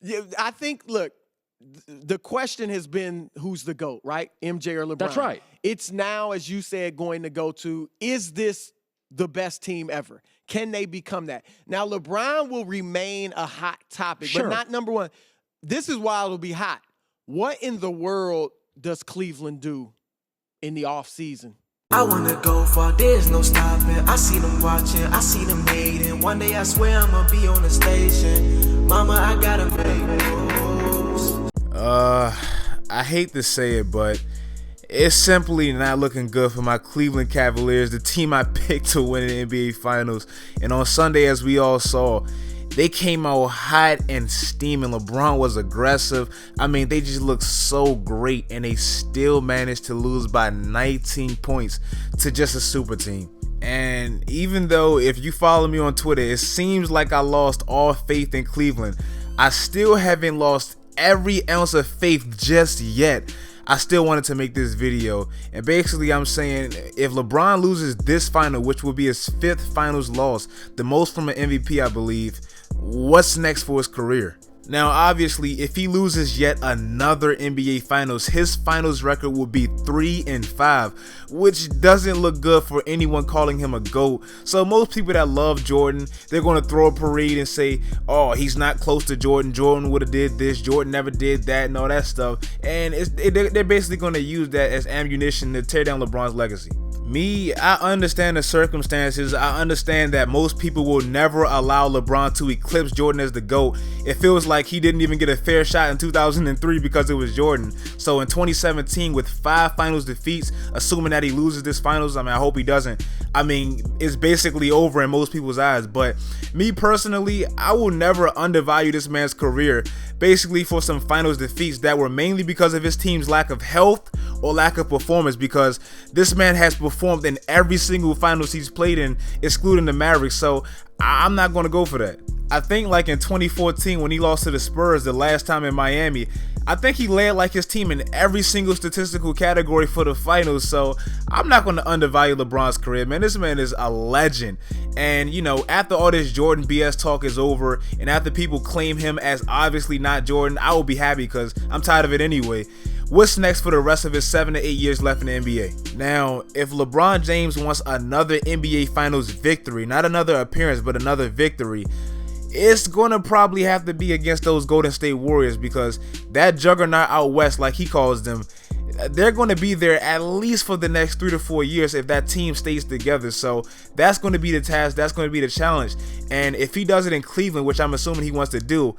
Yeah, I think, look, the question has been who's the GOAT, right? MJ or LeBron? That's right. It's now, as you said, going to go to, is this the best team ever? Can they become that? Now, LeBron will remain a hot topic, Sure. but not number one. This is why it'll be hot. What in the world does Cleveland do in the offseason? I wanna go far, there's no stopping. I see them watching, I see them hating. One day I swear I'ma be on the station. Mama, I gotta make moves. I hate to say it, but it's simply not looking good for my Cleveland Cavaliers, the team I picked to win the NBA Finals. And on Sunday, as we all saw, they came out hot and steaming. LeBron was aggressive. I mean, they just looked so great, and they still managed to lose by 19 points to just a super team. And even though, if you follow me on Twitter, it seems like I lost all faith in Cleveland, I still haven't lost every ounce of faith just yet. I still wanted to make this video, and basically I'm saying if LeBron loses this final, which will be his 5th finals loss, the most from an MVP I believe, what's next for his career? Now obviously if he loses yet another NBA Finals, his finals record will be 3-5, which doesn't look good for anyone calling him a GOAT. So most people that love Jordan, they're going to throw a parade and say, oh, he's not close to Jordan, Jordan would have did this, Jordan never did that, and all that stuff. And they're basically going to use that as ammunition to tear down LeBron's legacy. Me, I understand the circumstances. I understand that most people will never allow LeBron to eclipse Jordan as the GOAT. It feels like he didn't even get a fair shot in 2003 because it was Jordan. So in 2017, with 5 finals defeats, assuming that he loses this finals, I mean, I hope he doesn't. I mean, it's basically over in most people's eyes. But me personally, I will never undervalue this man's career basically for some finals defeats that were mainly because of his team's lack of health or lack of performance, because this man has performed in every single finals he's played in, excluding the Mavericks. So I'm not going to go for that. I think like in 2014 when he lost to the Spurs the last time in Miami, I think he led like his team in every single statistical category for the finals. So I'm not going to undervalue LeBron's career, man. This man is a legend. And you know, after all this Jordan BS talk is over, and after people claim him as obviously not Jordan, I will be happy because I'm tired of it anyway. What's next for the rest of his 7 to 8 years left in the NBA? Now, if LeBron James wants another NBA Finals victory, not another appearance, but another victory, it's gonna probably have to be against those Golden State Warriors, because that juggernaut out west, like he calls them, they're going to be there at least for the next 3 to 4 years if that team stays together. So that's going to be the task, that's going to be the challenge. And if he does it in Cleveland, which I'm assuming he wants to do,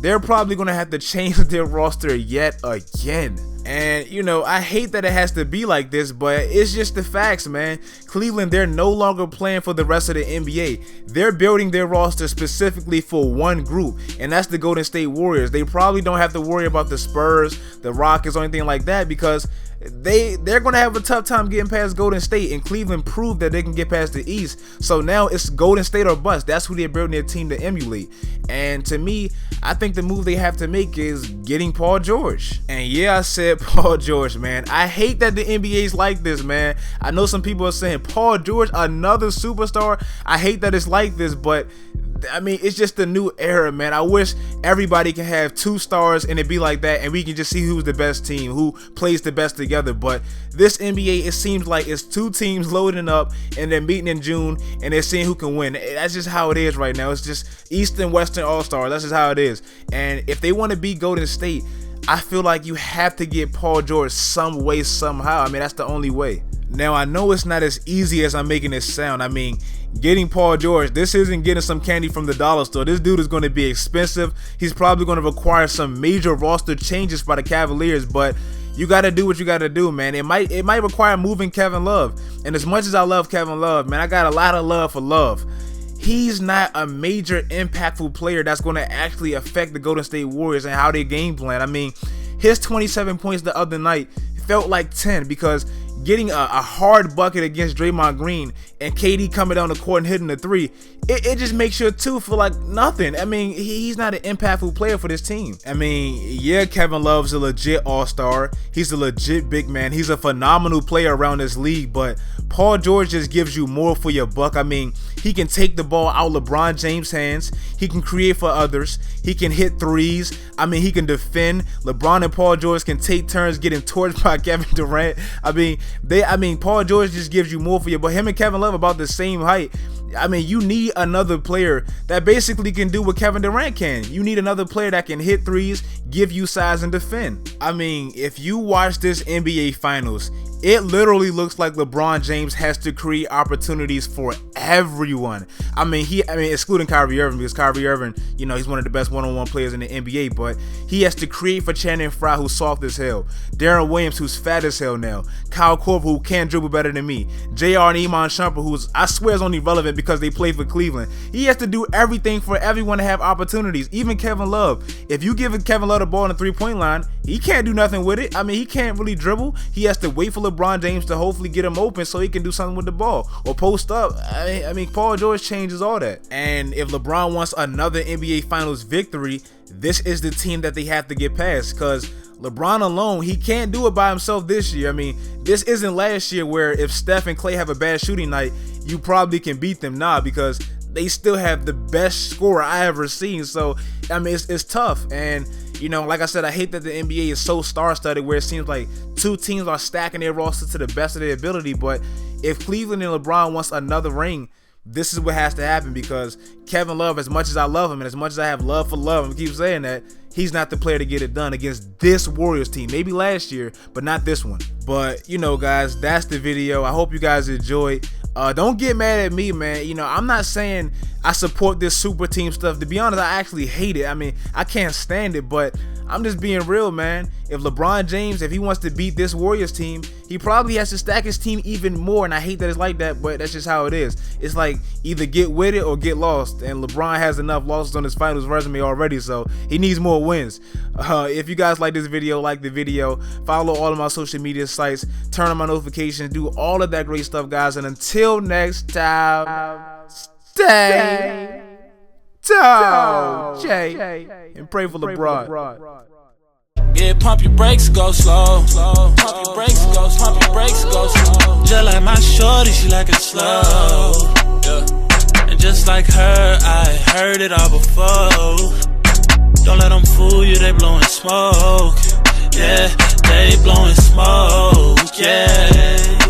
they're probably going to have to change their roster yet again. And you know, I hate that it has to be like this, but it's just the facts, man. Cleveland, they're no longer playing for the rest of the NBA. They're building their roster specifically for one group, and that's the Golden State Warriors. They probably don't have to worry about the Spurs, the Rockets, or anything like that, because they're going to have a tough time getting past Golden State, and Cleveland proved that they can get past the East. So now it's Golden State or bust. That's who they're building their team to emulate. And to me, I think the move they have to make is getting Paul George. And yeah, I said Paul George, man. I hate that the NBA's like this, man. I know some people are saying Paul George, another superstar. I hate that it's like this, but I mean, it's just a new era, man. I wish everybody can have 2 stars and it be like that, and we can just see who's the best team, who plays the best together. But this NBA, it seems like it's 2 teams loading up and they're meeting in June and they're seeing who can win. That's just how it is right now. It's just East and Western All-Stars. That's just how it is. And if they want to beat Golden State, I feel like you have to get Paul George some way, somehow. I mean, that's the only way. Now, I know it's not as easy as I'm making it sound. I mean, getting Paul George, this isn't getting some candy from the dollar store. This dude is going to be expensive. He's probably going to require some major roster changes by the Cavaliers, but you got to do what you got to do, man. It might require moving Kevin Love. And as much as I love Kevin Love, man, I got a lot of love for Love. He's not a major impactful player that's going to actually affect the Golden State Warriors and how they game plan. I mean, his 27 points the other night felt like 10, because getting a hard bucket against Draymond Green and KD coming down the court and hitting the three, it just makes your two feel like nothing. I mean, he's not an impactful player for this team. I mean, yeah, Kevin Love's a legit all-star. He's a legit big man. He's a phenomenal player around this league, but Paul George just gives you more for your buck. I mean, he can take the ball out LeBron James' hands. He can create for others. He can hit threes. I mean, he can defend. LeBron and Paul George can take turns getting torched by Kevin Durant. I mean, Paul George just gives you more for you. But him and Kevin Love about the same height. I mean, you need another player that basically can do what Kevin Durant can. You need another player that can hit threes, give you size, and defend. I mean, if you watch this NBA Finals, it literally looks like LeBron James has to create opportunities for everyone. I mean, excluding Kyrie Irving, because Kyrie Irving, you know, he's one of the best one-on-one players in the NBA, but he has to create for Channing Frye, who's soft as hell, Darren Williams, who's fat as hell now, Kyle Korver, who can't dribble better than me, JR and Iman Shumpert, who's, I swear, is only relevant because they play for Cleveland. He has to do everything for everyone to have opportunities, even Kevin Love. If you give Kevin Love the ball in the three-point line, he can't do nothing with it. I mean, he can't really dribble. He has to wait for LeBron James to hopefully get him open so he can do something with the ball or post up. I mean, Paul George changes all that. And if LeBron wants another NBA Finals victory, this is the team that they have to get past, because LeBron alone, he can't do it by himself this year. I mean, this isn't last year where if Steph and Clay have a bad shooting night, you probably can beat them. Nah, because they still have the best scorer I ever seen. So, I mean, it's tough. And, you know, like I said, I hate that the NBA is so star-studded where it seems like two teams are stacking their roster to the best of their ability. But if Cleveland and LeBron wants another ring, this is what has to happen, because Kevin Love, as much as I love him and as much as I have love for Love, and keep saying that, he's not the player to get it done against this Warriors team. Maybe last year, but not this one. But, you know, guys, that's the video. I hope you guys enjoyed. Don't get mad at me, man. You know, I'm not saying I support this super team stuff. To be honest, I actually hate it. I mean, I can't stand it, but I'm just being real, man. If LeBron James, if he wants to beat this Warriors team, he probably has to stack his team even more. And I hate that it's like that, but that's just how it is. It's like either get with it or get lost. And LeBron has enough losses on his finals resume already, so he needs more wins. If you guys like this video, like the video, follow all of my social media sites, turn on my notifications, do all of that great stuff, guys. And until next time, stay TUNEDDDD and pray for LeBron. Yeah, pump your brakes, go slow. Pump your brakes, go slow. Pump your brakes, go slow. Just like my shorty, she like it slow. Yeah. And just like her, I heard it all before. Don't let them fool you, they blowing smoke. Yeah, they blowing smoke. Yeah.